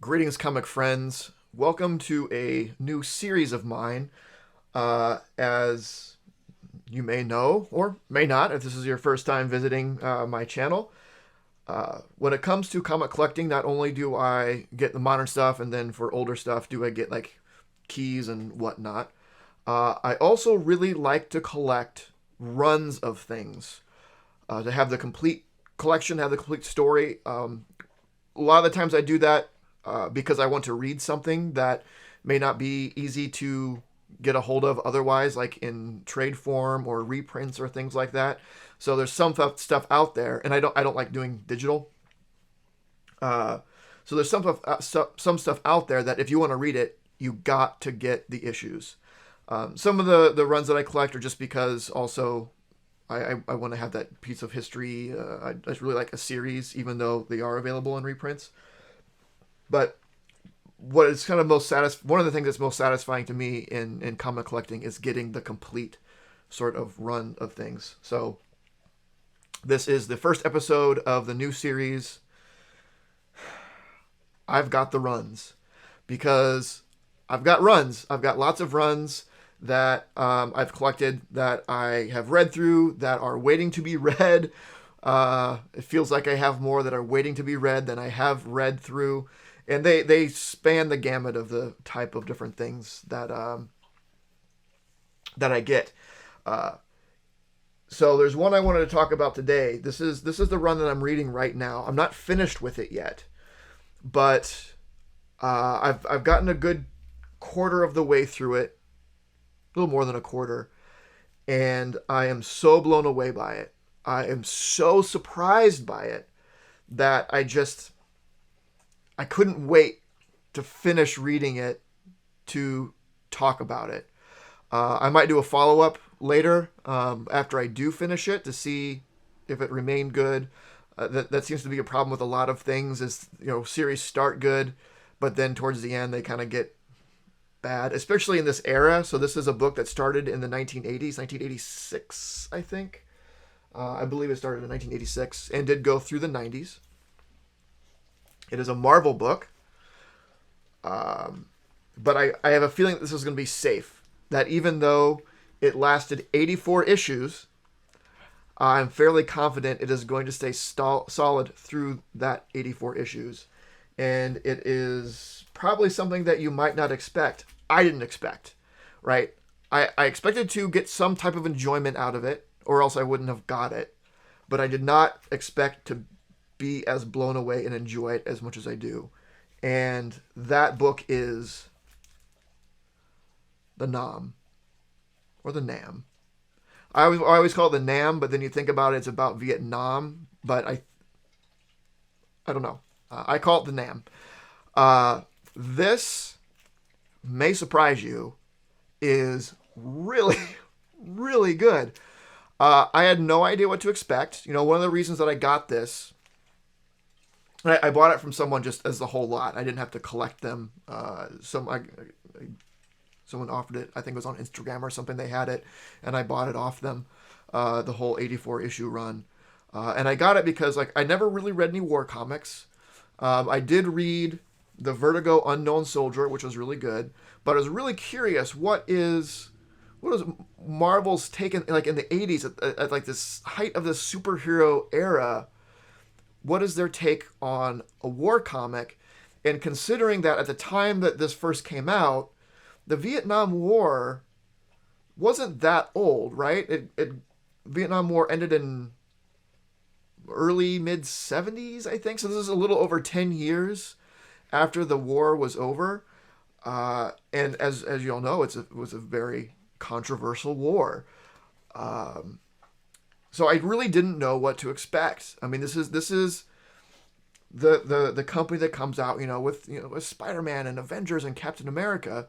Greetings, comic friends. Welcome to a new series of mine. As you may know, or may not, if this is your first time visiting my channel, when it comes to comic collecting, not only do I get the modern stuff, and then for older stuff, do I get like keys and whatnot. I also really like to collect runs of things, to have the complete collection, have the complete story. A lot of the times I do that because I want to read something that may not be easy to get a hold of otherwise, like in trade form or reprints or things like that. So there's some stuff out there, and I don't like doing digital. So there's some stuff out there that if you want to read it, you got to get the issues. Some of the runs that I collect are just because also I want to have that piece of history. I just really like a series, even though they are available in reprints. But what is kind of one of the things that's most satisfying to me in comic collecting is getting the complete sort of run of things. So this is the first episode of the new series. I've got the runs because I've got runs. I've got lots of runs that I've collected that I have read through that are waiting to be read. It feels like I have more that are waiting to be read than I have read through. And they span the gamut of the type of different things that that I get. So there's one I wanted to talk about today. This is the run that I'm reading right now. I'm not finished with it yet, but I've gotten a good quarter of the way through it, a little more than a quarter, and I am so blown away by it. I am so surprised by it that I couldn't wait to finish reading it to talk about it. I might do a follow-up later after I do finish it to see if it remained good. That seems to be a problem with a lot of things is, series start good, but then towards the end they kind of get bad, especially in this era. So this is a book that started in the 1980s, 1986, I think. I believe it started in 1986 and did go through the 90s. It is a Marvel book. But I have a feeling that this is going to be safe. That even though it lasted 84 issues, I'm fairly confident it is going to stay solid through that 84 issues. And it is probably something that you might not expect. I didn't expect, right? I expected to get some type of enjoyment out of it, or else I wouldn't have got it. But I did not expect to be as blown away and enjoy it as much as I do. And that book is the Nam, or the Nam. I always call it the Nam, but then you think about it, it's about Vietnam. But I don't know. I call it the Nam. This may surprise you. Is really, really good. I had no idea what to expect. One of the reasons that I got this, I bought it from someone just as the whole lot. I didn't have to collect them. Someone offered it. I think it was on Instagram or something. They had it, and I bought it off them. The whole 84 issue run, and I got it because I never really read any war comics. I did read the Vertigo Unknown Soldier, which was really good, but I was really curious what is Marvel's taken in the 80s at like this height of this superhero era. What is their take on a war comic? And considering that at the time that this first came out, the Vietnam War wasn't that old, right? Vietnam War ended in early mid 70s, I think. So this is a little over 10 years after the war was over. And as you all know, it was a very controversial war. So I really didn't know what to expect. I mean, this is the company that comes out, with Spider-Man and Avengers and Captain America.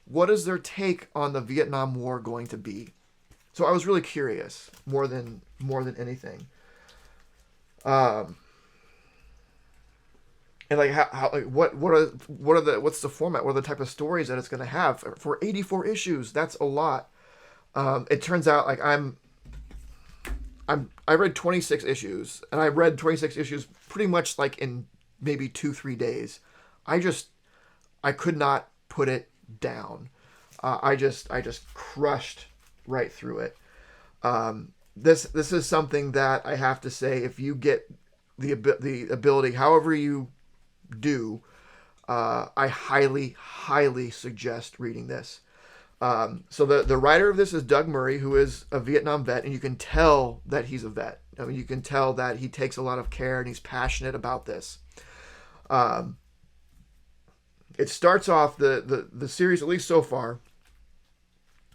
What is their take on the Vietnam War going to be? So I was really curious, more than anything. And what's the format? What are the type of stories that it's going to have for 84 issues? That's a lot. It turns out I read 26 issues, and I read 26 issues pretty much in maybe 2-3 days. I just I could not put it down. I just crushed right through it. This is something that I have to say, if you get the ability, however you do, I highly suggest reading this. So the writer of this is Doug Murray, who is a Vietnam vet, and you can tell that he's a vet. I mean, you can tell that he takes a lot of care and he's passionate about this. Um, it starts off the series, at least so far.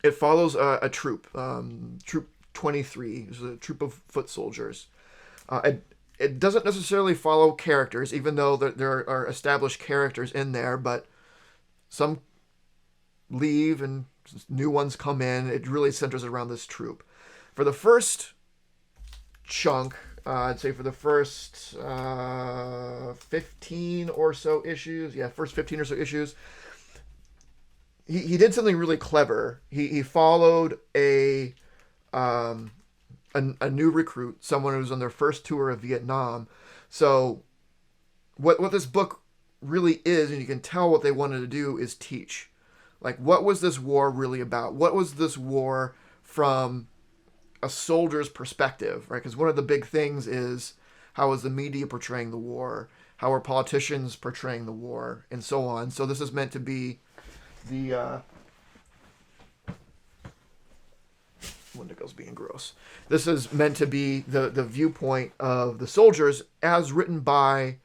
It follows a troop, Troop 23, is a troop of foot soldiers. It doesn't necessarily follow characters, even though there are established characters in there, but some leave and new ones come in. It really centers around this troop. For the first chunk, I'd say for the first 15 or so issues, first 15 or so issues, he did something really clever. He followed a new recruit, someone who's on their first tour of Vietnam. So what this book really is, and you can tell what they wanted to do, is teach. Like, what was this war really about? What was this war from a soldier's perspective, right? Because one of the big things is, how is the media portraying the war? How are politicians portraying the war? And so on. So this is meant to be the Wendigo's being gross. This is meant to be the viewpoint of the soldiers, as written by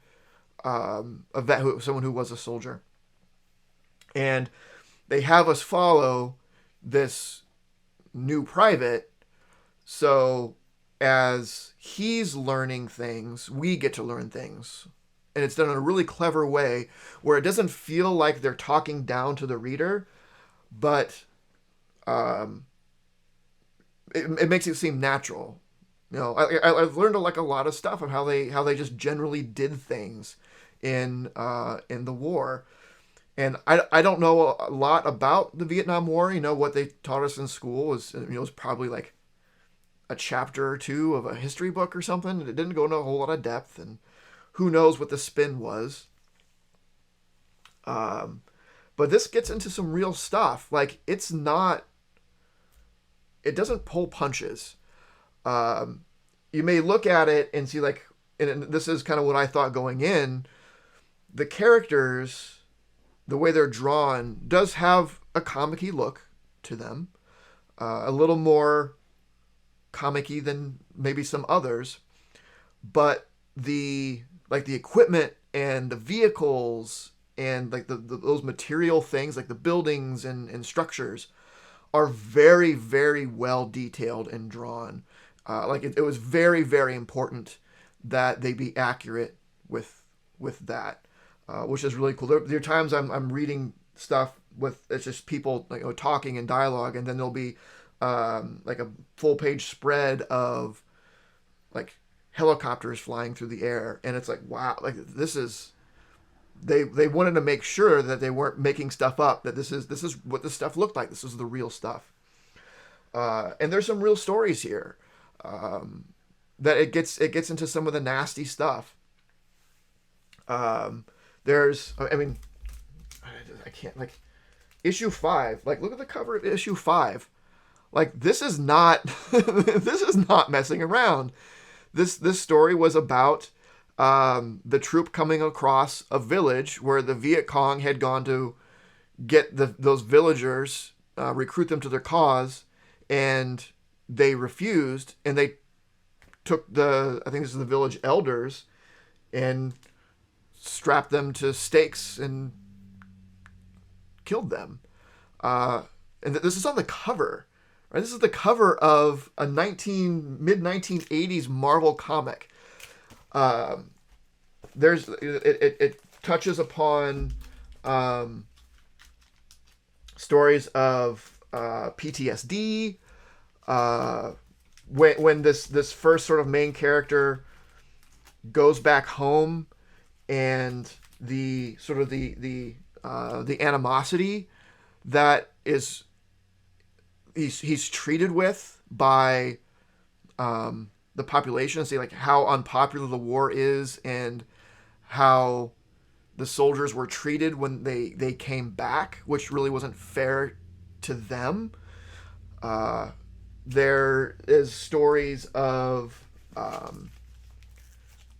a vet, someone who was a soldier. And they have us follow this new private, so as he's learning things, we get to learn things. And it's done in a really clever way, where it doesn't feel like they're talking down to the reader, but it makes it seem natural. You know, I've learned like a lot of stuff of how they just generally did things in the war. And I don't know a lot about the Vietnam War. You know, what they taught us in school was probably like a chapter or two of a history book or something. It didn't go into a whole lot of depth, and who knows what the spin was. But this gets into some real stuff. Like, it doesn't pull punches. You may look at it and see, like, and this is kind of what I thought going in, the characters, the way they're drawn, does have a comic-y look to them. A little more comic-y than maybe some others. But the equipment and the vehicles and like those material things, like the buildings and structures, are very, very well detailed and drawn. It was very, very important that they be accurate with that, which is really cool. There are times I'm reading stuff with, it's just people talking and dialogue, and then there'll be like a full page spread of like helicopters flying through the air, and it's like, wow, like this is, they wanted to make sure that they weren't making stuff up, that this is what this stuff looked like. This is the real stuff. And there's some real stories here. That it gets into some of the nasty stuff. I can't, like, issue 5. Like, look at the cover of issue 5. Like, this is not this is not messing around. This story was about the troop coming across a village where the Viet Cong had gone to get those villagers, recruit them to their cause, and they refused, and they took I think this is the village elders, and strapped them to stakes and killed them. And this is on the cover, right? This is the cover of a mid-1980s Marvel comic. It touches upon stories of PTSD. When this first sort of main character goes back home, and the sort of the animosity that he's treated with by the population, see like how unpopular the war is, and how the soldiers were treated when they came back, which really wasn't fair to them. Uh, there is stories of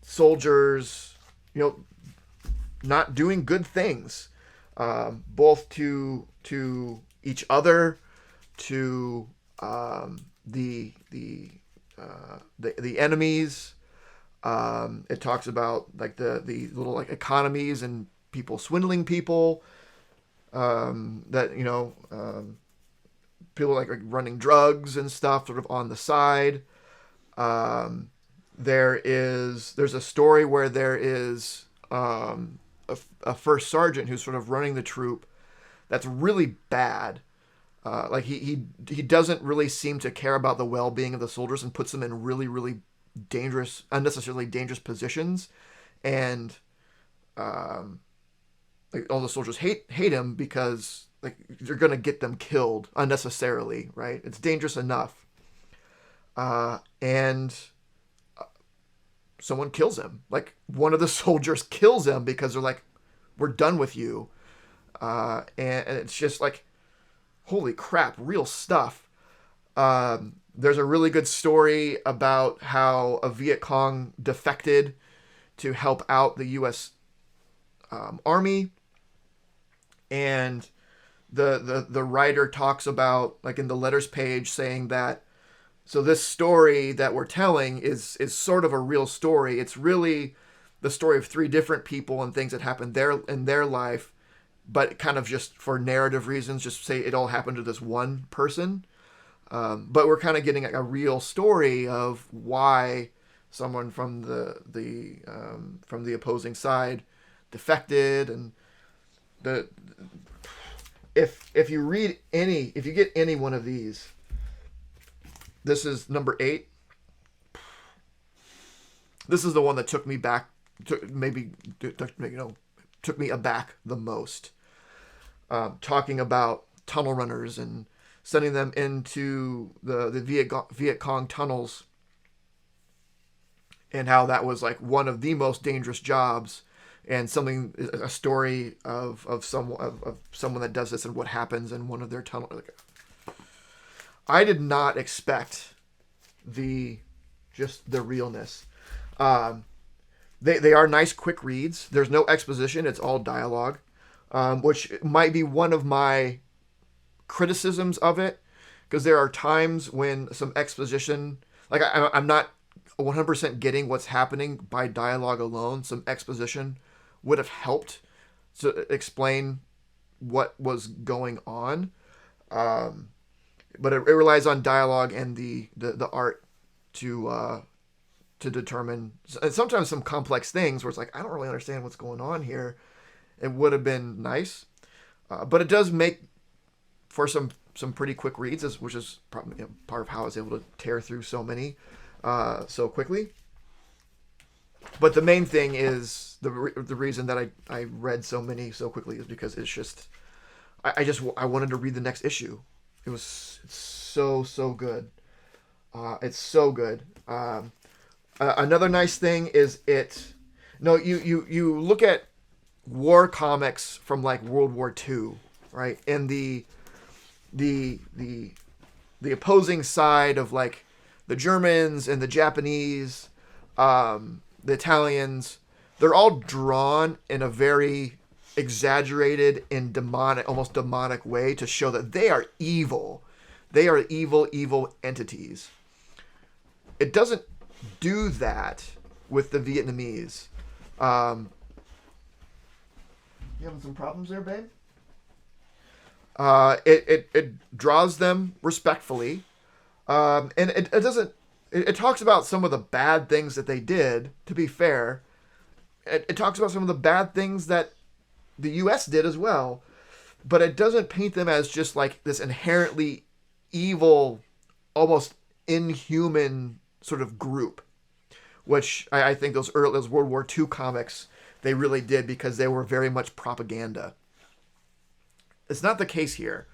soldiers, not doing good things, both to each other, to the enemies. It talks about like the little like economies and people swindling people. That people like running drugs and stuff sort of on the side. There's a story where there is a first sergeant who's sort of running the troop that's really bad. Like he doesn't really seem to care about the well-being of the soldiers and puts them in really, really dangerous, unnecessarily dangerous positions. And like all the soldiers hate him because like they're gonna get them killed unnecessarily, right? It's dangerous enough. And someone kills him. Like one of the soldiers kills him because they're like, "We're done with you." And it's just like, holy crap, real stuff. There's a really good story about how a Viet Cong defected to help out the U.S. Army, and the writer talks about, like in the letters page, saying that so this story that we're telling is sort of a real story. It's really the story of three different people and things that happened there in their life, but kind of just for narrative reasons, just say it all happened to this one person. But we're kind of getting a real story of why someone from the opposing side defected, and if you get any one of these, this is number 8. This is the one that took me back, took me aback the most. Talking about tunnel runners and sending them into the Viet Cong tunnels, and how that was like one of the most dangerous jobs, and a story of someone that does this and what happens in one of their tunnels. I did not expect the realness. They are nice quick reads. There's no exposition. It's all dialogue, which might be one of my criticisms of it, because there are times when some exposition, like I'm not 100% getting what's happening by dialogue alone. Some exposition would have helped to explain what was going on. But it relies on dialogue and the art to determine, and sometimes some complex things where it's like, I don't really understand what's going on here. It would have been nice, but it does make for some pretty quick reads, which is probably part of how I was able to tear through so many so quickly. But the main thing is the reason that I read so many so quickly is because it's just I wanted to read the next issue. It's so good. It's so good. Another nice thing is you look at war comics from like World War II, right? And the opposing side of like the Germans and the Japanese, the Italians, they're all drawn in a very exaggerated and demonic, almost demonic way to show that they are evil. They are evil entities. It doesn't do that with the Vietnamese. You having some problems there, babe? It draws them respectfully, and it doesn't. It talks about some of the bad things that they did. To be fair, it talks about some of the bad things that the U.S. did as well, but it doesn't paint them as just like this inherently evil, almost inhuman sort of group, which I think those World War II comics, they really did, because they were very much propaganda. It's not the case here.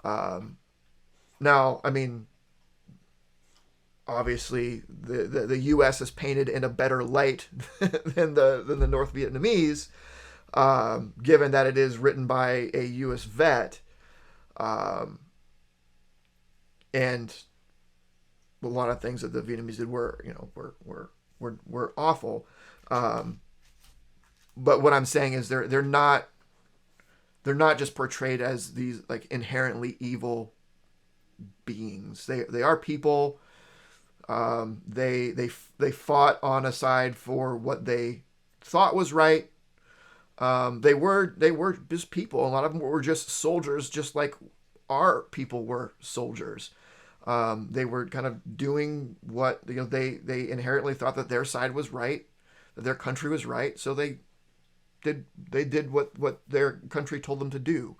Now, I mean, obviously the U.S. is painted in a better light than the North Vietnamese, given that it is written by a U.S. vet, um, and a lot of things that the Vietnamese did were, were awful. Um, but what I'm saying is they're not just portrayed as these like inherently evil beings. They are people. They fought on a side for what they thought was right. They were just people. A lot of them were just soldiers, just like our people were soldiers. They were kind of doing what they inherently thought that their side was right, that their country was right. So they did what their country told them to do.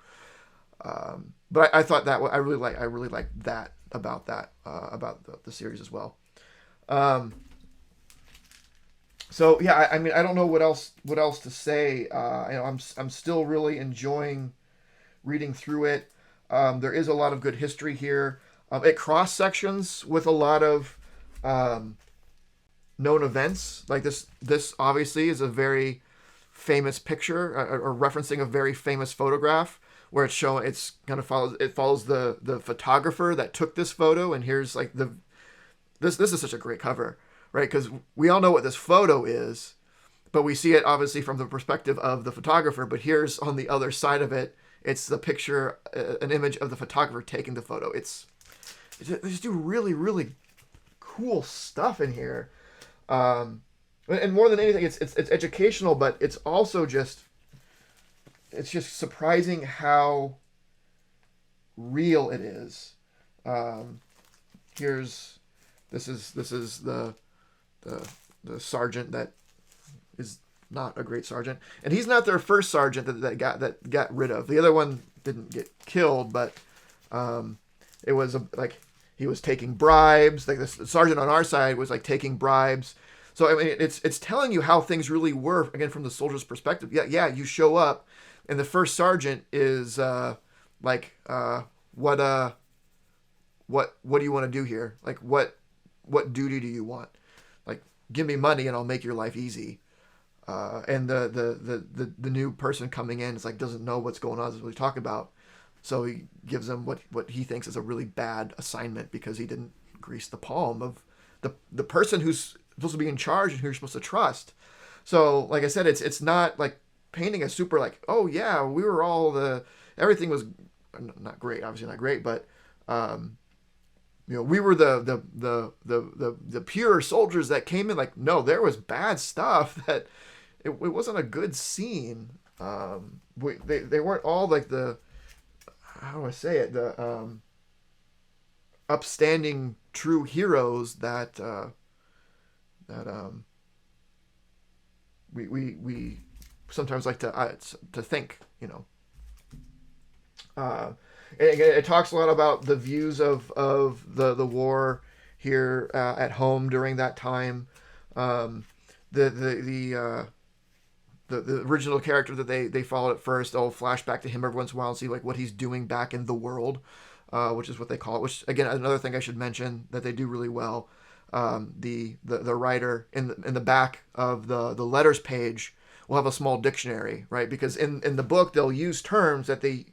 But I thought that I really liked that about the series as well. Um, so yeah, I mean I don't know what else to say. I'm still really enjoying reading through it. There is a lot of good history here. It cross sections with a lot of um, known events. Like this obviously is a very famous picture or referencing a very famous photograph where it's kind of follows the photographer that took this photo, and here's like this is such a great cover, right? Because we all know what this photo is, but we see it obviously from the perspective of the photographer. But here's on the other side of it, it's the picture, an image of the photographer taking the photo. They just do really really cool stuff in here, and more than anything, it's educational, but it's just surprising how real it is. Um, here's this is the sergeant that is not a great sergeant, and he's not their first sergeant that got rid of. The other one didn't get killed, but it was like he was taking bribes. Like the sergeant on our side was like taking bribes. So I mean, it's telling you how things really were again from the soldier's perspective. Yeah. You show up, and the first sergeant is like, what do you want to do here? Like what duty do you want? Like give me money and I'll make your life easy. And the new person coming in is like doesn't know what's going on. Is what we talk about. So he gives them what he thinks is a really bad assignment because he didn't grease the palm of the person who's supposed to be in charge and who you're supposed to trust. So like I said, it's not like painting a super like, oh yeah, we were all everything was not great, obviously not great, but we were the pure soldiers that came in. Like no, there was bad stuff that it wasn't a good scene. They weren't all like how do I say it, the upstanding true heroes that we sometimes like to think. It talks a lot about the views of the war here at home during that time. The the original character that they followed at first, they'll flash back to him every once in a while and see like what he's doing back in the world, which is what they call it. Which again, another thing I should mention that they do really well. The writer in the back of the letters page will have a small dictionary, right? Because in the book they'll use terms that the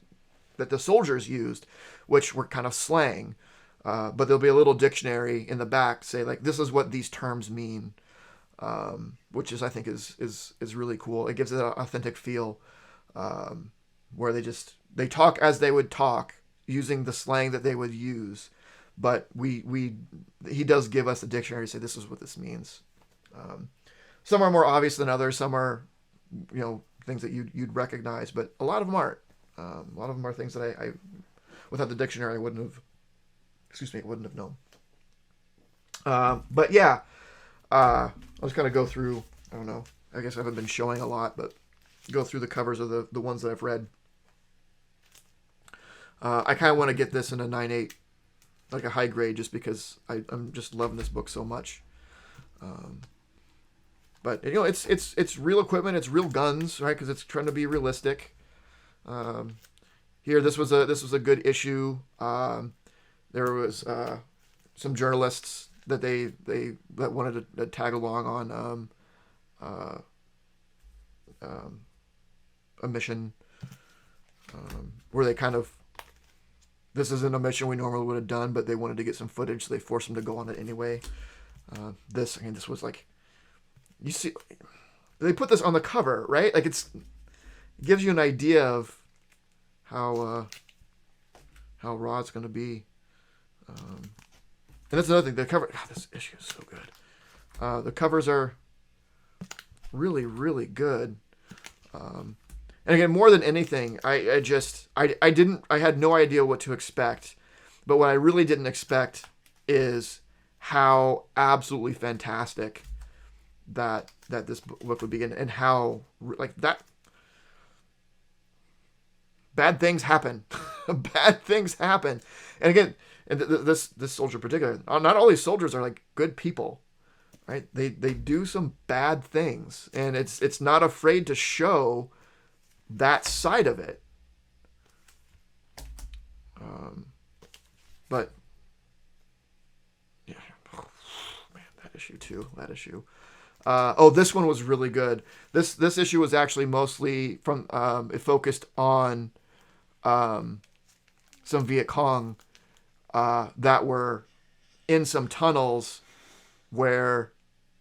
soldiers used, which were kind of slang. But there'll be a little dictionary in the back say like this is what these terms mean, which I think is really cool. It gives it an authentic feel, where they talk as they would talk using the slang that they would use, but he does give us a dictionary to say this is what this means. Some are more obvious than others. Some are things that you'd recognize, but a lot of them aren't. A lot of them are things that I without the dictionary I wouldn't have known. But yeah, I'll just kind of go through. I don't know. I guess I haven't been showing a lot, but go through the covers of the ones that I've read. I kind of want to get this in a 9.8, like a high grade, just because I'm just loving this book so much. But it's real equipment, it's real guns, right? Because it's trying to be realistic. Here, this was a good issue. There was some journalists that that wanted to tag along on a mission where they kind of, this isn't a mission we normally would have done, but they wanted to get some footage, so they forced them to go on it anyway. This was like, you see, they put this on the cover, right? Like it gives you an idea of how raw it's going to be. And that's another thing. The cover, God, this issue is so good. The covers are really, really good. And again, more than anything, I had no idea what to expect. But what I really didn't expect is how absolutely fantastic that this book would be, and how like that bad things happen. Bad things happen. And again, and this soldier in particular, not all these soldiers are like good people, right? They do some bad things, and it's not afraid to show that side of it. But yeah, oh, man, that issue. This one was really good. This issue was actually mostly from it focused on some Viet Cong that were in some tunnels where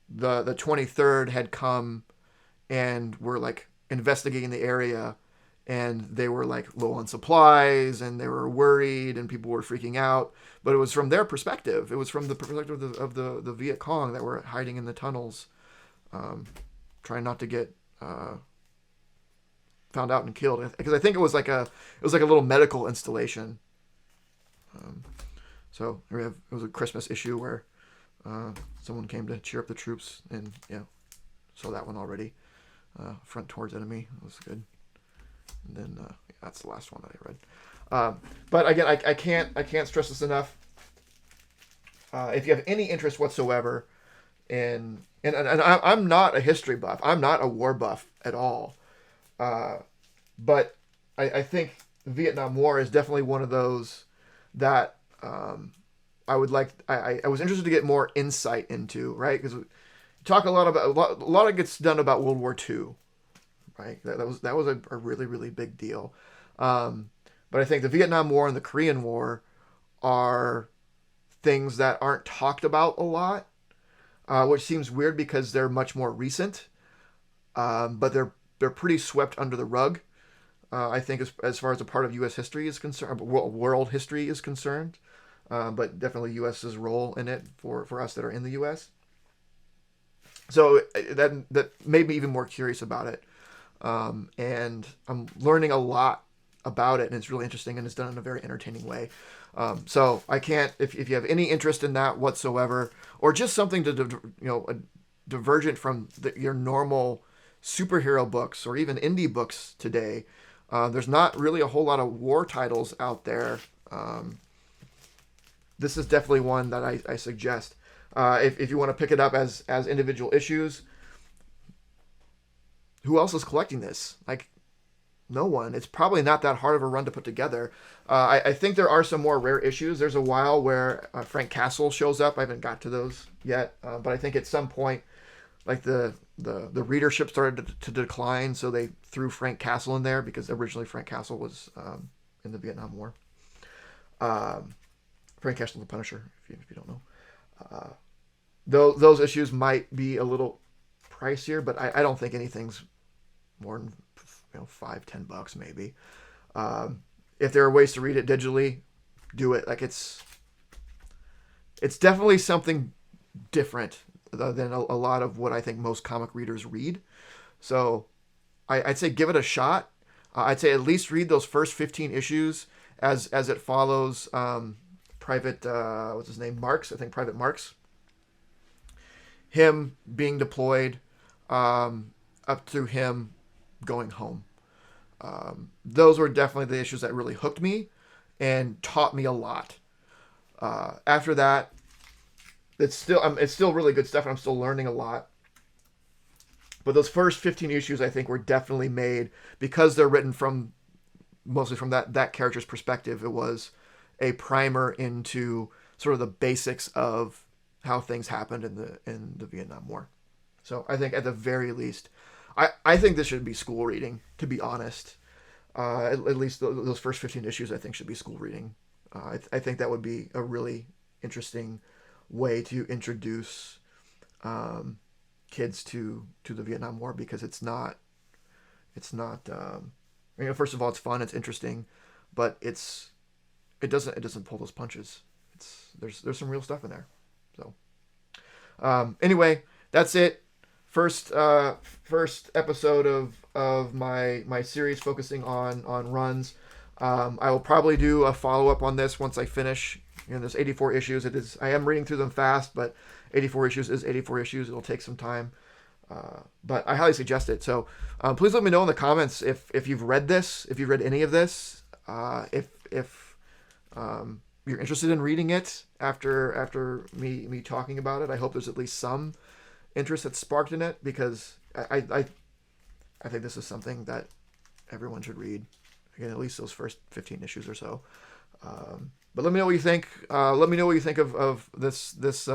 the 23rd had come and were like investigating the area, and they were like low on supplies and they were worried and people were freaking out. But it was from their perspective. It was from the perspective of the Viet Cong that were hiding in the tunnels, trying not to get found out and killed. Because I think it was like a little medical installation. So it was a Christmas issue where someone came to cheer up the troops, and yeah, saw that one already. Front towards enemy, that was good. And then that's the last one that I read. But again, I can't stress this enough. If you have any interest whatsoever in, and I'm not a history buff, I'm not a war buff at all. But I think the Vietnam War is definitely one of those that I would like. I was interested to get more insight into, right? Because we talk a lot of gets done about World War II, right? That was a really, really big deal. But I think the Vietnam War and the Korean War are things that aren't talked about a lot, which seems weird because they're much more recent. But they're pretty swept under the rug. I think as far as a part of U.S. history is concerned, world history is concerned, but definitely U.S.'s role in it for us that are in the U.S. So that made me even more curious about it, and I'm learning a lot about it, and it's really interesting, and it's done in a very entertaining way. So I can't, if you have any interest in that whatsoever, or just something to divergent from your normal superhero books or even indie books today. There's not really a whole lot of war titles out there. This is definitely one that I suggest. If you want to pick it up as individual issues, who else is collecting this? Like, no one. It's probably not that hard of a run to put together. I think there are some more rare issues. There's a while where Frank Castle shows up. I haven't got to those yet, but I think at some point, like the readership started to decline, so they threw Frank Castle in there because originally Frank Castle was in the Vietnam War. Frank Castle the Punisher, if you don't know. Those issues might be a little pricier, but I don't think anything's more than $5-10 maybe. If there are ways to read it digitally, do it. Like it's definitely something different than a lot of what I think most comic readers read. So I'd say give it a shot. I'd say at least read those first 15 issues as it follows Private, what's his name? Marks, I think Private Marks. Him being deployed up to him going home. Those were definitely the issues that really hooked me and taught me a lot. After that, it's still really good stuff, and I'm still learning a lot. But those first 15 issues, I think, were definitely made because they're written mostly from that character's perspective. It was a primer into sort of the basics of how things happened in the Vietnam War. So I think at the very least, I think this should be school reading, to be honest. At least those first 15 issues, I think, should be school reading. I think that would be a really interesting way to introduce kids to the Vietnam War, because it's not first of all, it's fun, it's interesting, but it doesn't pull those punches. There's some real stuff in there. So anyway, that's it. First episode of my series focusing on runs. I will probably do a follow up on this once I finish. There's 84 issues. I am reading through them fast, but 84 issues is 84 issues. It'll take some time. But I highly suggest it. So please let me know in the comments if you've read this, if you've read any of this, if you're interested in reading it after me talking about it. I hope there's at least some interest that's sparked in it, because I think this is something that everyone should read. Again, at least those first 15 issues or so. But let me know what you think. Let me know what you think of this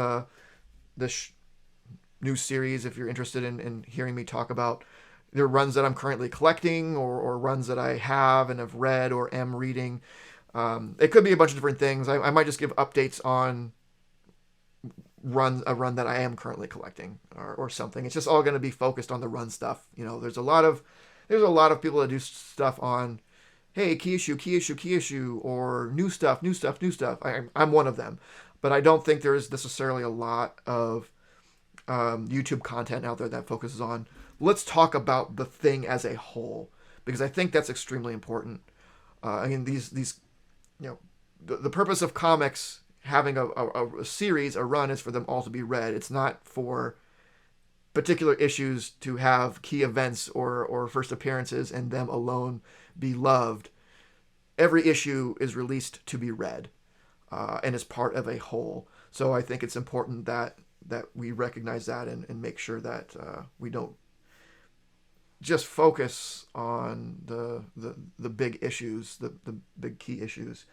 new series, if you're interested in hearing me talk about the runs that I'm currently collecting, or runs that I have and have read or am reading. It could be a bunch of different things. I might just give updates on a run that I am currently collecting, or something. It's just all going to be focused on the run stuff. There's a lot of people that do stuff on, hey, key issue, or new stuff. I'm one of them, but I don't think there's necessarily a lot of YouTube content out there that focuses on, let's talk about the thing as a whole, because I think that's extremely important. These the purpose of comics having a series, a run, is for them all to be read. It's not for particular issues to have key events or first appearances and them alone be loved. Every issue is released to be read, and is part of a whole. So I think it's important that we recognize that and make sure that we don't just focus on the big issues, the big key issues.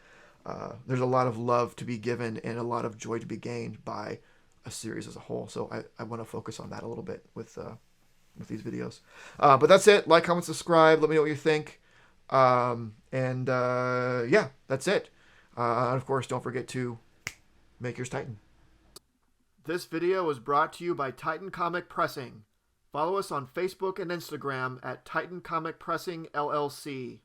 There's a lot of love to be given and a lot of joy to be gained by a series as a whole. So I want to focus on that a little bit with these videos. But that's it. Like, comment, subscribe. Let me know what you think. Yeah, that's it. And of course, don't forget to make yours Titan. This video was brought to you by Titan Comic Pressing. Follow us on Facebook and Instagram at Titan Comic Pressing LLC.